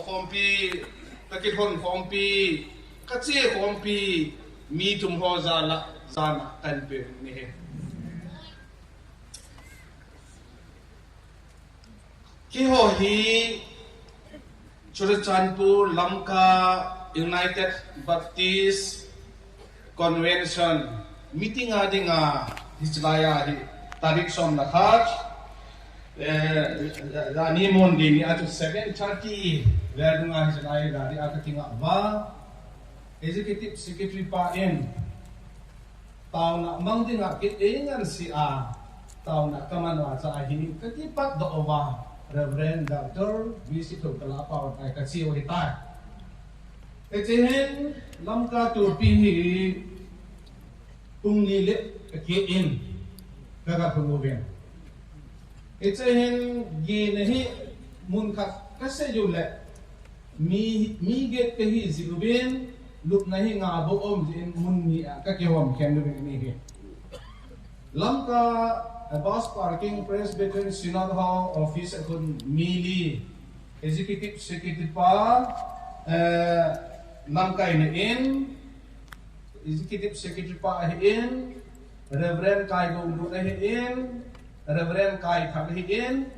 khompi takit hon khompi kache khompi mi tum ho zala zana kan pe ni he ki ho hi Churachandpur Lamka United Baptist Convention meeting adinga hislaya hi tarik som lakhat Rani Mondi ni atu 7:30 Verdunga hislaya dari akatinga ba Executive Secretary pa in tao na mangdinga kitingan si a tao na kamanwa sa hi katipat dowa Reverend Dr. Visitor Kalapao ay katsiyo hitay Etihin Lamka Turpi Pungilit Kiin Kagapungubin Etihin Ginahi Munkat Kasayule Miget Kahi Zilubin Lup Nahi Nga Boom Zin Munni Kakiwam Kendubin Nihi Lamka Bus Parking Presbyterian Synod Hall Office Akun Mili Executive Secretary pa Lamka in Executive Secretary pa in Reverend Kai Gongdu in Reverend Kai Thak in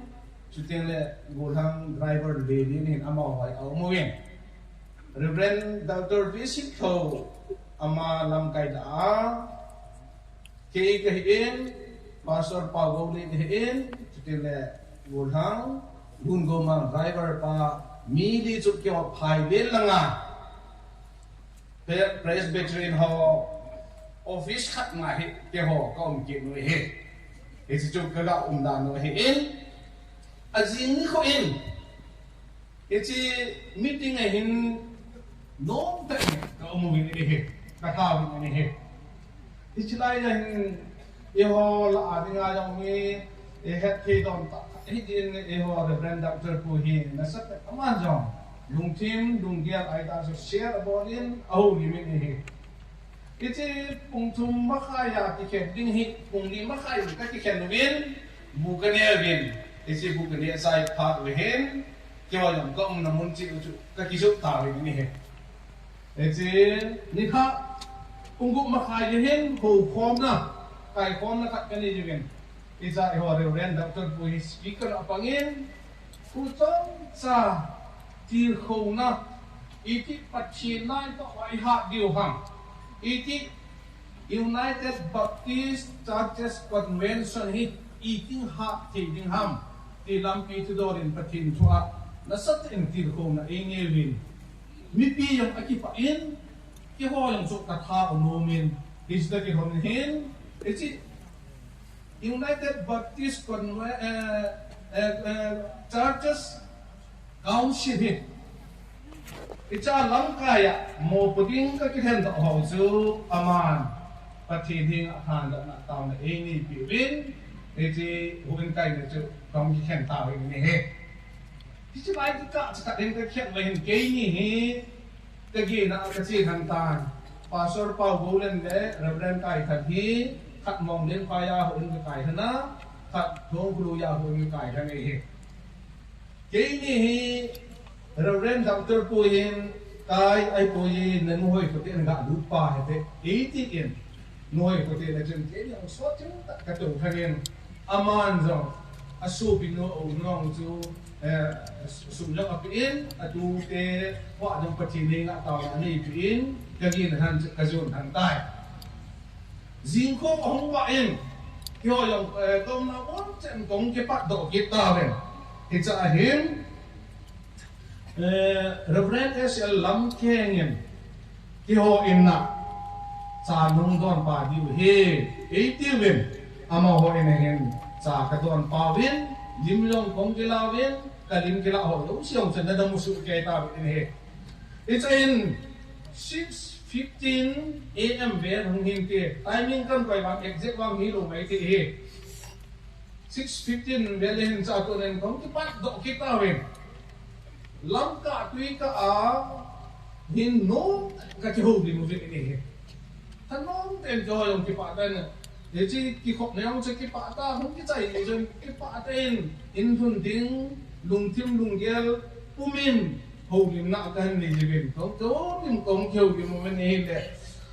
Sutingle Gulhang Driver Lady in Amawai Umuwin Reverend Dr. Visito Ama Lamkai da Kay Kahin Pastor Pagong Lidhin, Sutingle Gulhang, Gungomang driver pa, Mili Chukyo Paidil nga. Presbyterian ho, office kat nga hit, Keho, kaumkit no hit. Isi Chukkaga umdan no hiin, Azini ko in. Isi meeting nga hin, noong tayo, kaumuhin ni hit, kakawin ni hit. Isi lain nga hin, Iho la ading ayang mi ehet kidon ta hidin iho Reverend Dr. Puhin nasat amanjong lung tim lung giat ay ta so share abonin au limin ihi iti pungtum makaya tiket ding hit pung di makaya ka tiket win bukan win iti bukan sai part wihin kiwa yang ka namun ci ka kisuk ta ini he iti nikha punggu makaya hin ho form na Kai form na kat kani juga. Isa iho Reverend Dr. Puhi speaker apangin. Kutong sa tirho na. Iti patsinay to waiha diuhang. Iti United Baptist Churches Convention hit iting ha tiding ham. Tilam pitidorin patin tua. Nasatin tirho na ingewin. Mipi yung akipain. Kiho yung sukatha unumin. Isda kihonhin. It's United Baptist Churches Council. It's a Lamkaya mo puding kakithen to hosu aman patiding handa na tao na ini piwin iti huwin kayo na ito kung kikhen tao ini he. Iti ba ito ka sa kating kakithen lahin kayo ni he kagi na kasi hantaan Pastor Paul Golan de Reverend Kai Thadhi Kat mong din kaya ho yung kaya na kat dong kuluya ho yung kaya na ihi kaya nihi Reverend Dr. Puhin kay ay puhin na nuhoy kuti nga lupa hete 80 in nuhoy kuti na dyan kaya ang swat yung katong kagin aman zong asubing no o nong zu sumlang apiin at ute wa ng patining at tawag na ipiin kagin kazun hantay Zingkong ông wain, kyo yung kung na wanten kung kipat do kita rin. It's a him, Reverend S.L. Lamkengin, kyo inna, sa nung doon pa diw he, 80 win, ama ho inahin sa katuan pawin, limlong kong kilawin, kalim kilaho, yung siyong sa nadamusuk kay tawin inahin. It's in 6:15 AM ver hung hingti timing kan koi wang exact wang hilo mai ti he 6:15 belehin sa ato nen kong tipat do kita wen Lamka tui ka a hinno ka ti ho di mo vin ni he tanong ten jo yung tipatan ye chi ki khop ne ang chi pata hung ki chai ni jon ki paten in thun ding lung tim lung gel pumin hầu lim nạ cái này gì bên công chỗ lim công kêu lim bên này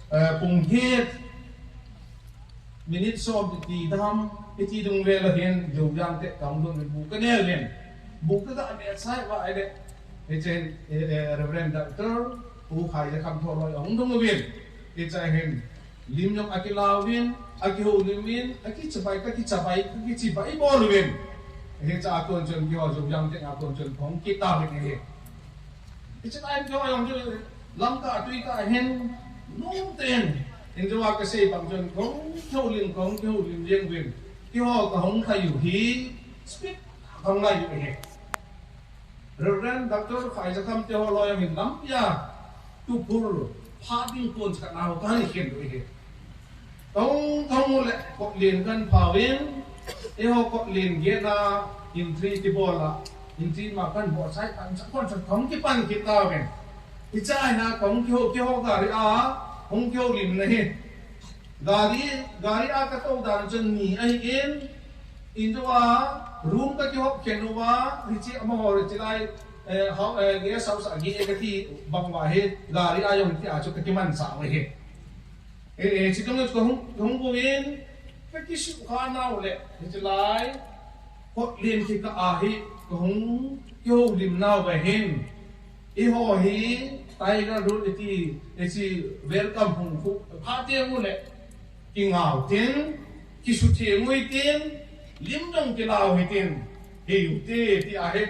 là bùng hết minute so bị đam cái chi dung về là hiện dù giang tệ công luôn mình buka này lên buka cái này sai vậy đấy cái trên Reverend Doctor u khai ra khăm thọ rồi ông đông viên cái trái hiện lim nhung akilao viên akiho lim viên akichabai akichabai bol viên cái cha tuần chân kêu dù giang tệ tuần chân phong kita bên này cái chuyện anh kêu ông chứ lăng cả tuy cả hiện nung tiền hiện giờ cái xe bằng chân không theo liền riêng viên kêu họ cả không thay hỉ speed không ngay vậy Reverend Doctor phải ra thăm theo lo mình lắm ya tu pur phá đi con cái nào cái này khiến vậy không lại có liềnกันphá viên họ có liền ghé na intri thì bỏ là intri mà kan bỏ sai kan chắc con không cái pan kita vậy cái trái na không kêu gari không kêu lim này gari cái tàu đàn chân nhỉ ai in Indua room ka kyo kenua richi amahor chilai how ge sau sa gi ekati bangwa he gari ayong ti acho ka kiman sa we he chikam ko hung bo in ka kisu khana ule chilai ko lim ki ka a hi ko hung kyo lim na we hin I ho hi tai ga ru ti welcome hung fu pha te ule ki ngau tin kisu thi ngui tin lim trong cái nào thì tiền hiểu thì à hết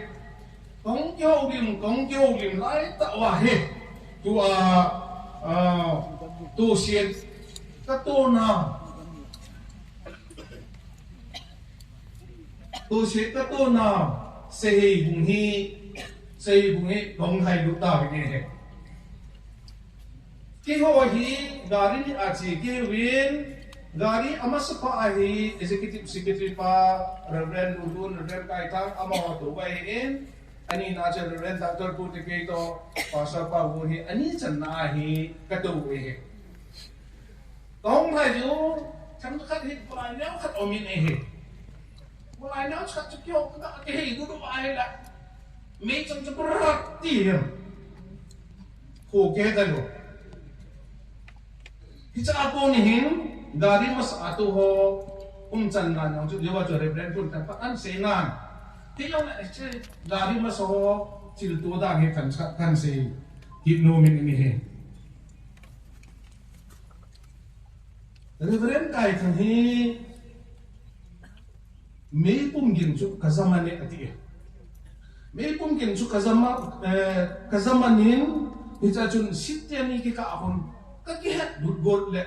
công kêu lim lại tạo à hết tu xiên các tu nào xây bùng hi công hay lúc nào vậy này cái hồi hi gari ni aci cái win Gari ama sapa ahi executive secretary pa Reverend Udun Reverend Kaitang ama hoto bayin ani na cha Reverend Dr. Putiketo pastor pa buhi ani chan na ahi katu we tong hai ju cham khat hit pa nyaw khat omin ehe wala nyaw khat chukyo ka ke hi du ai la me cham cham rat ti ko ke da lo hicha apo ni hin Dari mas atu ho chan nan yang chu jawa Reverend pun tan an senan ti yong na che dari mas ho chil tu da he kan se ki no min ni he Reverend kai thang hi me pum gin chu kazama ne ati me pum gin chu kazama nin hi cha chun sitya ni ki ka ahon ka ki hat dut god le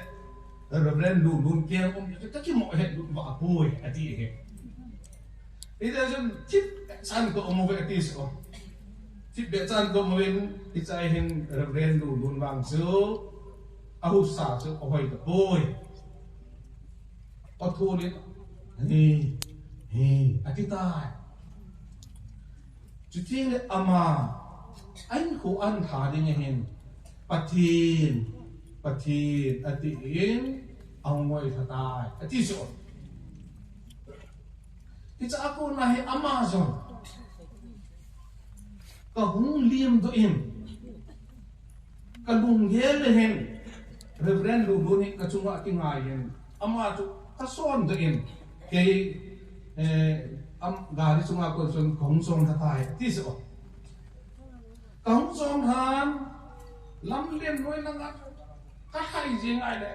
Reverend Lun kiam tak ki mo he ba apoy ati he ida jun tip san ko mo ve ati so tip be san ko mo wen ichai hin Reverend Lun wang chu ahu sa chu ohoi da boy pathu ni ati tai chu tin ama anh ko an tha ding hin pathin ati in ang moy tatay ati so kita ako na hi Amazon ka hung lim do in ka lung yel hen Reverend Luni ka chunga ki ngayen ama chu ka son do in ke am gari chunga ko chun khong song tatay ati so khong song han lam len noi na ka hai jing ai le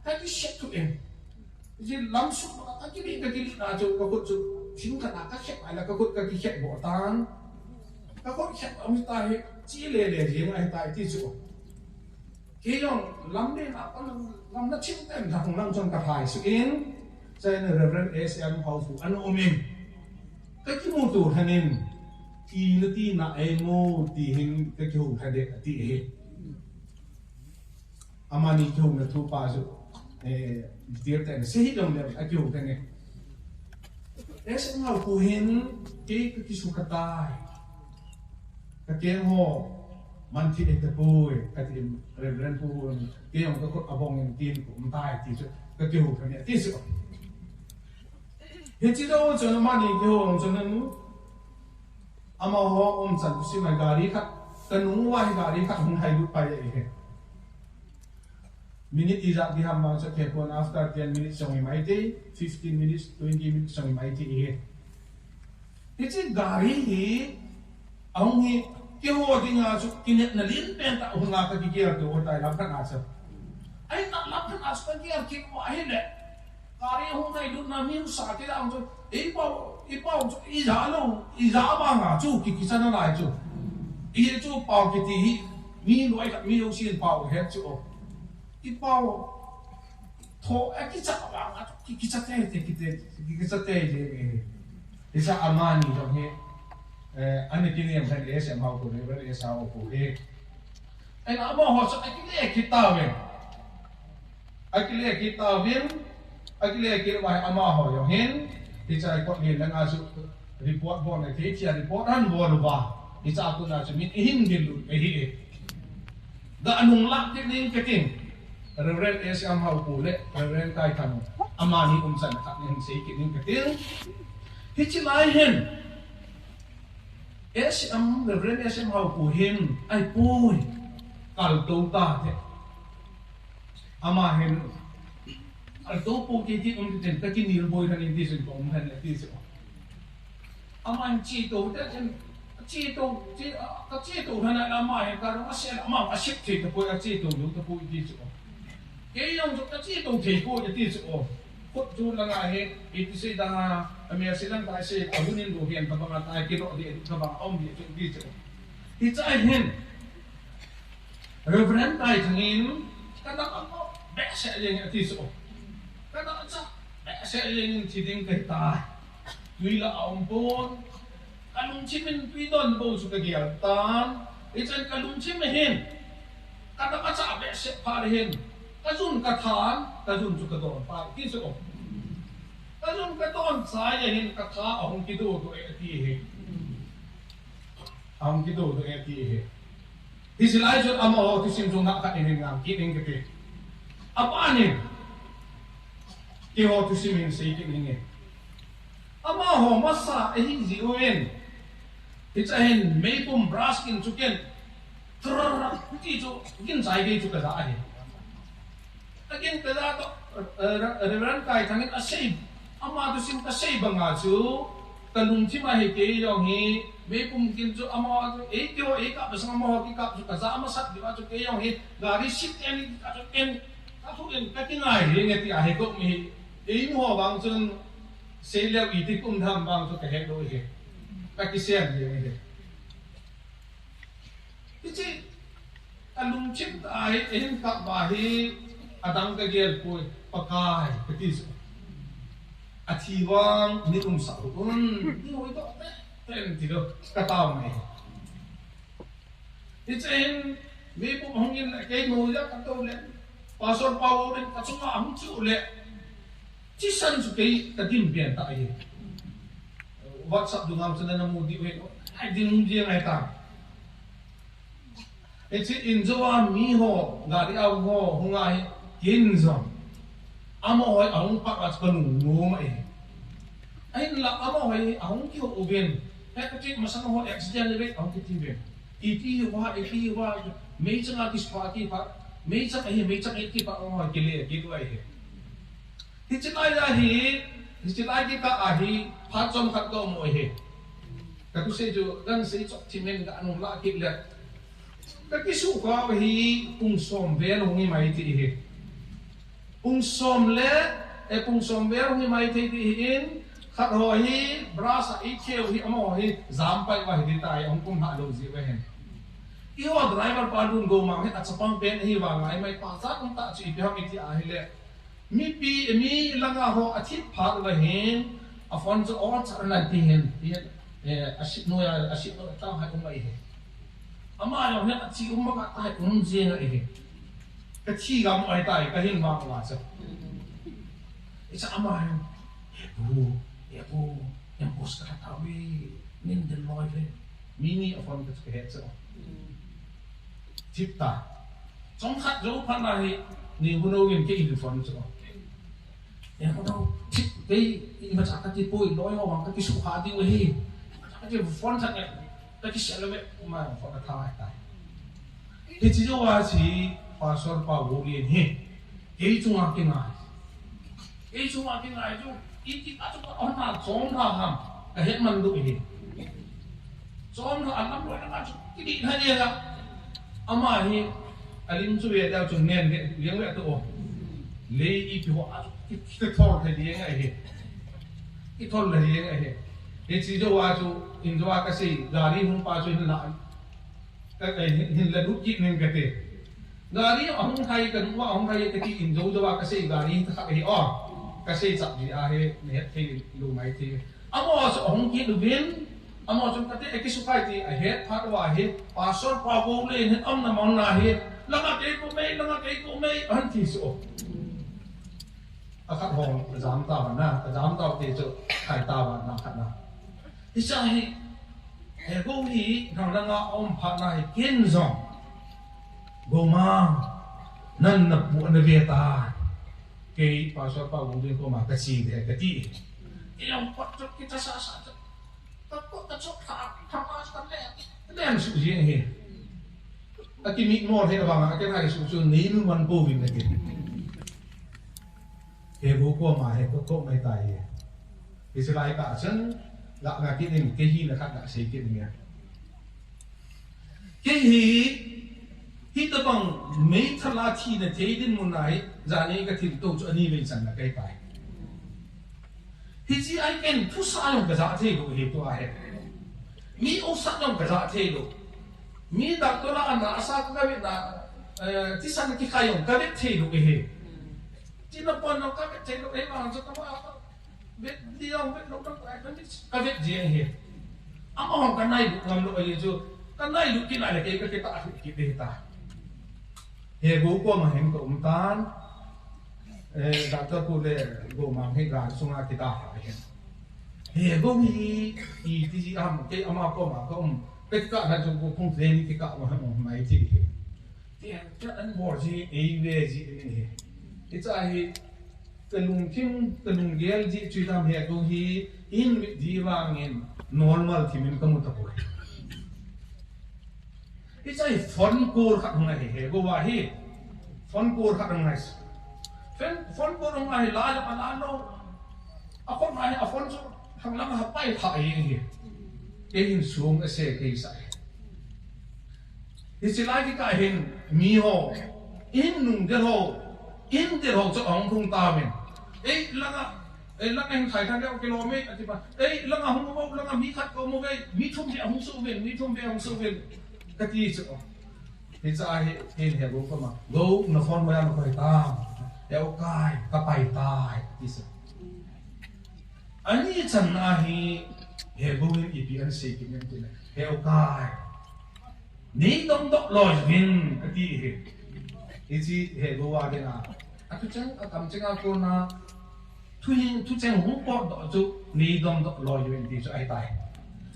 ka ki shet tu em ji lam su ka ki na jo ka ko chu sin ka na ka shet ai la ka ko ka ki shet bo tan ka ko shet am ta he chi le jing ai ta ti chu ki yong lam ne na ka lam na chin tem thang nam chon ka hai su in sai na Reverend SM Hau Fu an omin ka ki mu tu hanin ki na ti na ai mo ti hin ka ki hu hade ti he amani kyo na thu pa ju dir ten se dong le akyo ten es ngau ku hin ke ki su katai ka ke ho man thi ek boy ka ti Reverend pu ke yong ko abong en tin ku mtai ti ju ka kyo ten ti su he chi do jo mani kyo jo nan ama ho chan si na gari khat kanung wai gari ka hung hai lut pa ye minute izak di hamang sa kepon after 10 minutes song imaiti 15 minutes 20 minutes song imaiti ihe iti gari hi ang hi kiho di nga so kinet na lin penta o nga kagigir to o tayo lapkan asa ay lapkan asa kagigir kimo ahile gari hung ngay doon namin sa atin ang so ipaw izaba nga so kikisa na na so iya so pao kiti mi loy ka mi yung sin pao het so ipaw to kita ba kita te isa amani dong he ani kini yang saya lihat mau ko ne ber esa o ko e ai na mo ho sa akile kita wa ama ho yo hen isa ko ni lang asu report bon ne ke chia report han bo ba isa ko na min hin gilu e ga anong lak din keting Reverend S.M. Haupule, Reverend Kai Kanu, Amani Umsan, Katnin Seikin Katil, Hitchilaihen S.M. Reverend S.M. Haupuhin, ay puy, kalto tate. Amahin, kalto po kiti umtitin, kakinil boy na nindisin ko, umhan na tiso. Amahin chito, chito, hana amahin, karong asya, amang asyik chito po, chito, yung tapo itiso. Kaya yung chito, tiko, itiso. Kut tu lang ahe iti da amir silang ta se abunin do hian tabang ta kiro di tabang om di so it's I hin reverend tai thangin kada ko be se yang ati so kada sa be se yang chiding kai ta tuila ampon kalung chimin pidon bo su kagial tan it's an kalung chimin kada ka sa be se parihin Kazun katan, kazun sukadon, pa kiso. Kazun katon saya hin kata ahong kido to eti. Ahong kido to eti. Isilai jud amo tisim sunga ka inin ngam kining kete. Apa ani? Kiho tisimin sei kining. Ama ho masa ehi ziuen. Itsahin meipum braskin chuken. Trrr kijo kin sai ge chu kaza ahe. Again, kada to reverend kai thangin asay ama to sim kasay banga chu kalung chi ma he ke yo hi me pum kin chu ama to e kyo e ka basa ma ki ka chu kaza ama sat di ba chu ke yo hi gari sit en ka chu en ka thu en ka ti ngai he nge ti a he ko mi e mo bang chun se le wi ti kum tham bang chu ka he do he ka ki se ni he ti kalung chi ta he en ka ba he adang kagel po pakai ketis atiwang ni sa ito ten tido kataw na it's in may po hongin kay mo ya kataw le pastor Paulo rin katsunga ang tsule chisan su kay kadim bien ta ay WhatsApp dungam sa na mudi we ay din dia ay ta it's in jowa miho gari aw ho hungai Kinzon, amo ay ahong pakas kanung ngoma eh. Ay nla amo ay ahong kiyo uben. Kaya kasi masama ho accident rate ahong kitibin. Iti wa may tsang atis pa ati pa may tsang iti pa ang kili gitu ay. Hitilay kita ahi patsom katto mo eh. Kasi sejo dan sa ito timen ka anong lakit let. Kasi suka wahi kung somber hungi maiti eh. Pung somle pung somber hi mai thei hin khat ho hi brasa ikheu hi amo hi zampai wa hi tai ong kum ha lo ji we hen i ho driver padun go ma he achapang pen hi wa ngai mai pa sa kum ta chi bi ha mi ti a hi le mi langa ho athit phat wa hen afon zo or cha na ti hen ashit no ta ha kum mai he ama yo he achi um ma ta kum je na he cái chi gam ai tai cái hình vàng là sao? Isa ama yung yang bos ka tawi nin del loive mini afon ka het so. Tipta. Trong khat jo phan la hi ni huno ngin ke in fon so. Ya huno tip cái mà chắc cái poi loi ho wang cái su ha di we hi. Cái fon sa ta ki selwe ma ko ta thai ta he chi jo wa chi pastor pa wo li he ke chu ma ki ngai ju i ta chu on ta chong tha ham ka he man du he chong tha an lam lo na chu ki di ha ye ga ama hi alim chu ye da chu nen ge liang le to le i pi ho a ki thor the liang ai he ki thor le liang ai he he chi jo wa chu in jo wa ka sei gari hung pa chu la ka hin la du ki nen ka te gari hung thai ka wa hung thai ka ki in jo jo wa ka sei gari ta ka he o ka sei chap ni a he ne the lu mai the amo so hung ki lu vin amo chung ka te ki su kai ti a he pha wa he pastor pa bo le he am na mon na he la ka te ko me an ti so akhat hong jam ta ba na jam ta te chu khai ta ba na khat na hi sa hi he go hi nang la nga om pha na hi kin zong go ma nan na pu na ve ta ke pastor pa bo le ko ma ka si de ka ti ilong pot chu kita sa ta ko ta chu tha ma sa le su ji hi aki mi mo the ba ma ke na su su ni nu man po vin na ke ke bo ko ma he ko mai tai ye Israel ka chen la nga ki ning ke hi na khat na sei ke ning ya ke hi ta bang mei thala thi na te din mun nai za ni ka thil to chu ani ve chan na kai pai hi ji ai ken thu sa yong ka za the lo he to a he mi o sa yong ka za the lo mi da to la an asa ka ve na ti san ki kayong ka ve the lo he ti na pon no ka ve the lo he ma so ta ma ve di yong ve lo ka ve ji he am ong ka nai lu ngam lo ye ju ka nai lu ki na le ke ta ki de ta he go ko ma hen ko tan doctor ko le go ma he ga sunga ki ta ha he go hi i ti ji am ke ama ko ma ko cái cả là chúng tôi không thấy cái cả mà máy thì chắc anh bỏ gì ấy về gì này cái trái cái lùng gel gì truy tham hệ cũng hi in gì vàng in normal thì mình không tập rồi cái trái phun cồn khác này hệ có vài hi phun cồn khác này phun cồn này lá cho anh nó à phun này à phun cho thằng lăng hấp bay thải hi cái hình xuống cái xe cái sai thì chỉ lại cái cái hình mi hồ in nung der hồ cho ông không ta mình ấy lăng anh thay thay theo km thì mà ấy lăng à không có lăng à mi khát có một cái mi thum về không sâu về cái gì chứ thì ra hình hệ gấu cơ mà gấu nó con mới ăn phải ta đeo cài ta bay tai thì sao anh ấy chẳng ai he go in ipian se ki men tin he o kai ni dom dok loi vin ati he ichi he go wa de na atu chang kam chang ko na tu chang hu ko do chu ni dom dok loi vin ti chu ai tai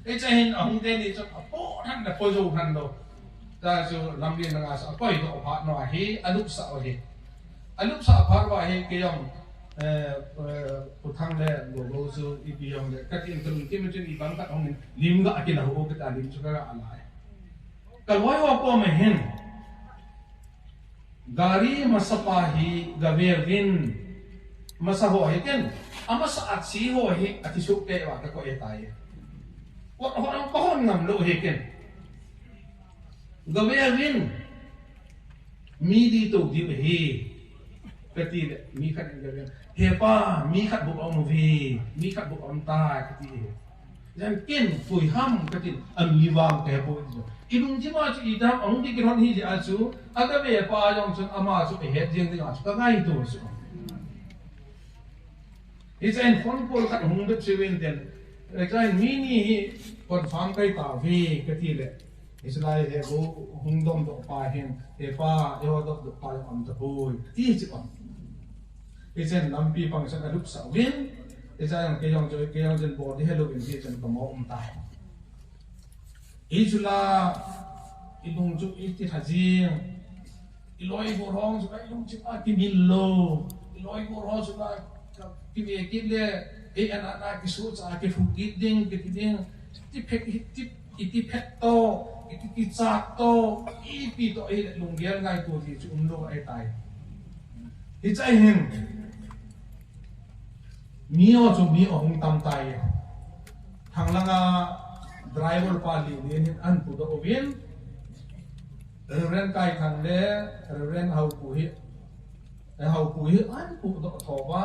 e cha hin ong de ni chu po than da po jo than do ta chu lam bien nga sa koi do pha no he alup sa o he alup sa pha wa he ke yong của thằng này của bố sư đi dùng để các tiền từng cái chuyện đi bán các ông mình lim gạo cái nào cái ta lim cho các bạn lại cái lối họ có mà hen gari masapahi gavervin masahohi ken ama saat si hohi ati sukke wa ka ko etai wa orang pohon ngam lo he ken gavervin mi di to di he kati mi khat gavervin he pa mi khat bu om vi mi khat bu om ta kati jan ken pui ham kati am liwang ke po ilung jima chu idam ong di kron hi ja chu aga ve pa yong chun ama chu he jing de chu ka ngai to chu it's an phone call khat hung de chewin ten exact mini hi confirm kai ta vi kati le islai he go hung dom do pa hen he pa yo do pa am ta boy ti chu on it's an lampi pang sa lup sa win it's an ke yong jen bo di hello in hi chen ka mo ta Ijula idung ju iti haji iloi borong juga ilung cuma kimilo iloi borong juga kimekile anak-anak kisu sa kifukiding kitiding ti iti phet to iti kichak to ipi to ai lungial ngai to ji chumlo ai tai hi chai hin mio chu mi ong tam tai thanglanga driver pali ni an pu do ovin ren kai thang le ren hau pu hi an pu do thowa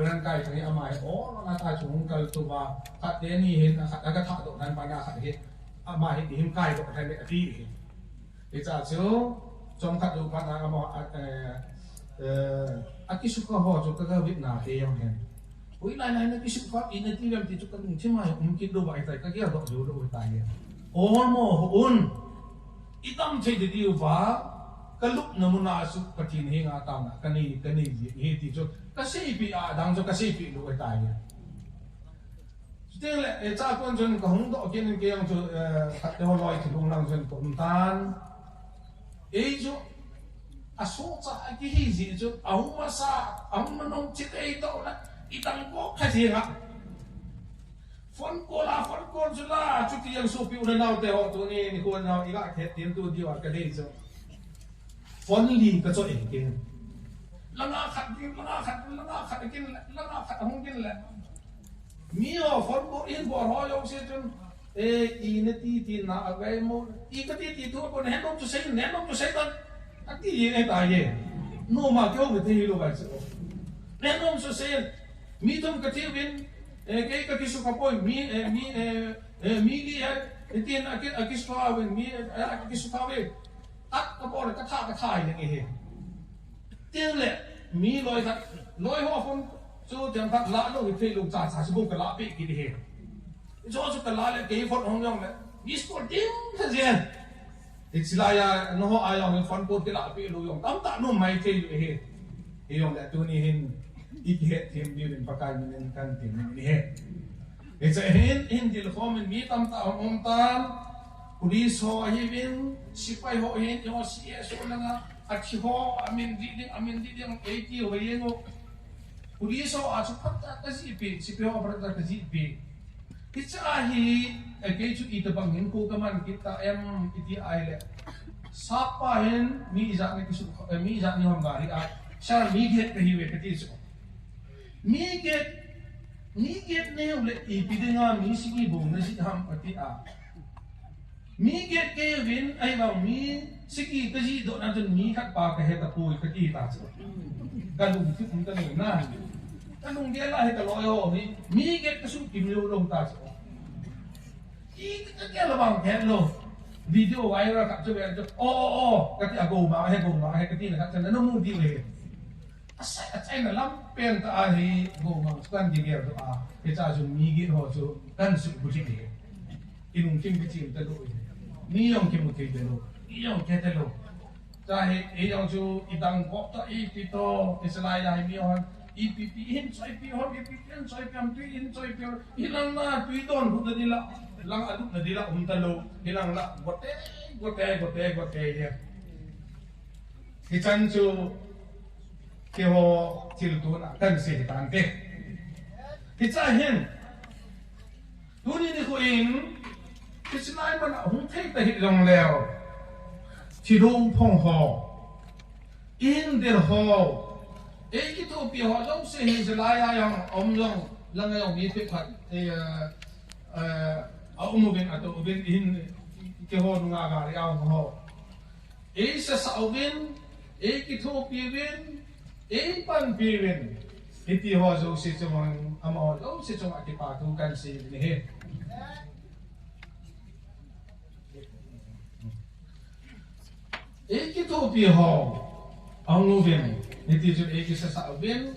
ren kai thang amai o na ta chung kal tu ba khat de ni hin khat ka tha do nan ba na khat hi amai hi him kai do thai le ti hi cha chu chom khat du pa na ma akisuka ho chu ka vit na he yong hen ui lai lai na kisuka in ti ram ti chu kan chi mai kid do ba tai ka kia do ju do tai ya on mo un itam thei de diu ba kaluk namuna su patin he nga ta na kani he ti chu ka sei pi a dang chu ka sei pi lo tai ya still e cha kon jon ka hung do ken ke yang chu khat de ho loi thi lung lang jon pom tan e chu aso cha ki hi ji chu au ma sa au ma nong chi ei to la itang ko kha ji nga phone call chu la chu ti yang so pi una nau te ho tu ni ko nau i ga khet tin tu di wa ka dei chu phone li ka cho e ken langa khat kin langa khat hong kin la mi o phone ko in bo ho yong se chun e i ne ti na agai mo i ka ti tu ko ne no tu sei tan ati e ta ye no ma kyo me te lo ba chu ne no so se mi tum ka ti win ke ka kisu ka poi mi li ya tin akis pa win mi akis pa we at ka po ka tha ye he tin le mi loi ho phun chu tiang thak la lo thi lu cha sa su ka la pe ki he jo chu ka la le ke phot hong yong le mi sport tim tha jen ichilaya no ho ayong phone pot ke la pe lu yong tam ta no mai the lu he yong le tu ni hin ikhet thêm điều đến pakai mình kan tim ni he it's a hin dil khom mi tam ta om tam police ho hi bin sipai ho hin yo cs ho langa achi ho amin di ding eti ho yengo police ho a chu phat ka si pi sipai ho phat ka si pi it's a hi ke chu ita bangin ko kaman kita em iti ai le sapa hin mi za ni kisu mi za ni hom gari a sha mi get ka hi we ka ti chu mi get ne ule ipidinga mi sigi bo na si ham ati a mi get ke win ai ba mi sigi ka ji do na jun mi khat pa ka he ta pui ka ti ta chu ka lung thi um ta ne na ka lung ge la he ka lo yo mi get ka su kim lo long ta chu i ka ke la bang he lo video viral ka chu be o ka ti a go ma he ka ti na ka na no mu di le asai na lam pen ta hi go mang kan di ger do a ke cha ju mi gi ho chu kan su bu ji ni inung kim ki chim ta do ni yong kim ke de lo ni yong ke te lo cha he e yong chu idang ko ta i pi to islai ya mi hon i pi hin choi pi hon i pi pen choi pi am pi in choi pi hilang na pi don bu de la lang adu na di la ta lo hilang la gote ye ki chan chu ke ho til tu na kan se tan te ki cha hin tu ni ko in ki chnai man hung thei ta hi long leo chi dong phong ho in der ho e ki to pi ho long se hin se la ya yang om long lang ya mi pe phat e au mo ben ato ben hin ke ho nga ga ya ho e sa sa ben e ki to pi ben pan pirin iti ho zo si chumang amo lo si chung ati pa tu kan si ni he ki to pi ho ang ben iti ju ki sa ben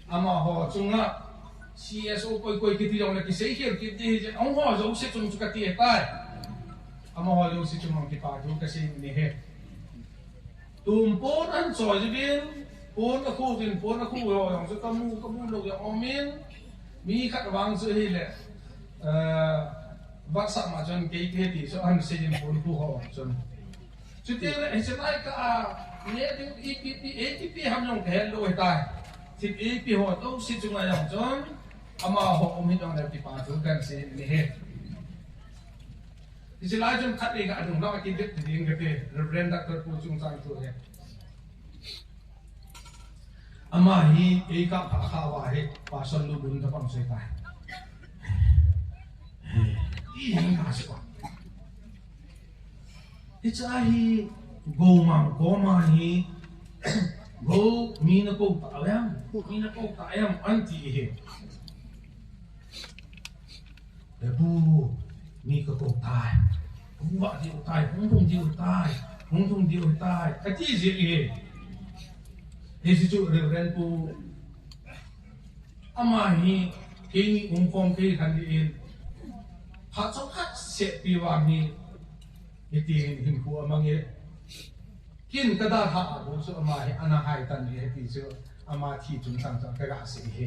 ama ho chunga CSO koi ki ti yong na ki sei hier ki ti je ang ho zo si chung ka ti tai ama ho lo si chumang ki pa tu ka si ni he tumpon an choi ben pon aku yang so kamu lo yang omin mi khat wang so hi le wat sa ma jon ke ti so an se dim pon ku ho jon chu te le se tai ka ne ding EPP ham yong ke lo he tai ti EP ho to si chung la yang jon ama ho om hi dong le ti pa tu kan se ni he Isilai jom khat ega adung na ki det ding ke Reverend Dr. Pu Chung Sang tu he ama hi eka pha kha wa he pa son lu dun da pang sai tai i hang ka se ko ichahi go mang ko ma hi go mi na ko ta yam anti he de bu mi ko ko tai hung ba di tai hung thung di tai ka ti ji he Hesi tu Reverend Pu ama hi kini umkom ke kan diin ha chok hat se piwa hi iti hin ku amangi kin kada ha bu so ama hi ana hai tan hi ti so ama thi chung sang cha ka ga se hi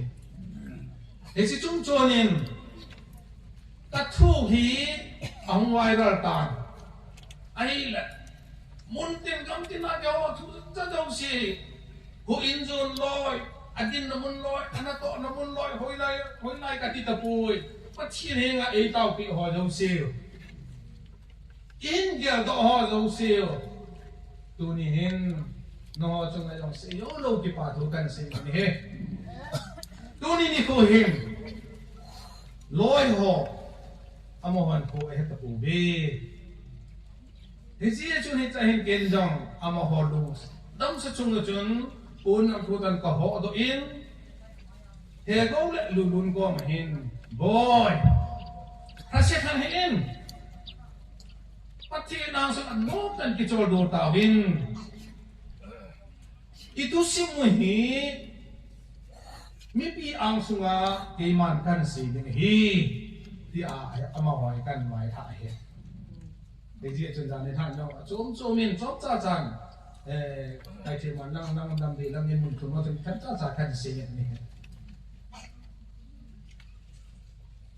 hesi chung chonin ta thu hi ang viral tan ai la mun tin kam tin na jaw thu cha jaw si Ho injun loy, adin namun loy, anato namun loy, hoi lai ka tita puy. Pathin hinga e tau pi ho dau seo. In gel do ho dau seo. Tu ni hin no chung ai dau seo lo ki pa thu kan se ni he. Tu ni ko hin. Loy ho. Amo han ko e ta pu be. Hesi chun hi cha hin ken jong amo ho lu. Dam sa chung chun un am thutan ka ho do in he go le lulun ko ma hin boy ha se khan hin pati nang sa no tan ki chol do ta win itu simu hi mi pi ang sunga ke man kan si ding hi ti a ama hoi kan mai tha he de ji chen jan ne than no chom min chop cha chan tại vì mà năng làm gì làm như mình cũng nói thật ra cái gì này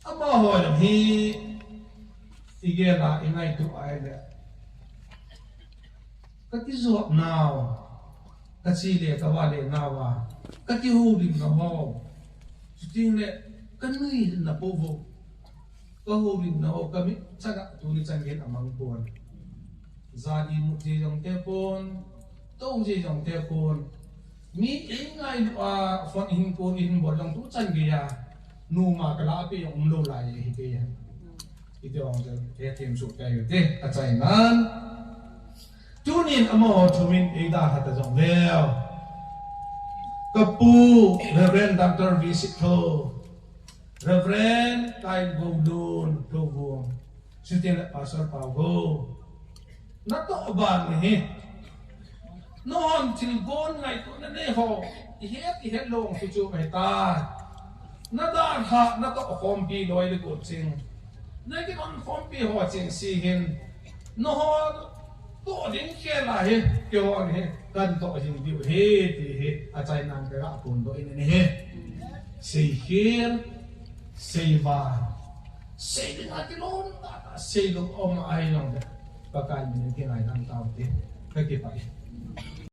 ama hồi là hi igia là ingai tu ai đấy cái ruột nào cái gì để cái vả để nào à cái hồ đi nó ho chút tiền lệ cái nuôi là bố vô cái hồ đi nó ho cái mình chắc là tu đi chân kiến ở mang buồn gia đình một gì trong thế buồn tông gì trong thế buồn mi ingai phone in phone in buồn trong tu chân kia nu mà cái lá bị ông lâu lại thì kia itu orang dia tim suka itu acai nan tunin amo tumin ida hata jong leo kapu Reverend Dr. Visito Reverend Kai Gudun Togo sutin pastor Paugo nato ban ni non tilgon ngai tu na ne ho ihet long su chu mai ta na da ha na to khom pi loi le ko ching nay cái con phong bì họ chính sĩ hin nó tổ đến kia là hết kiểu anh hết cần tổ chính điều hết thì hết à trái năng cái gạo cuốn đội này hết xây hiên xây vàng xây đến cái lon xây lúc ông ai lòng đấy và cái những cái này đang tạo thế cái gì vậy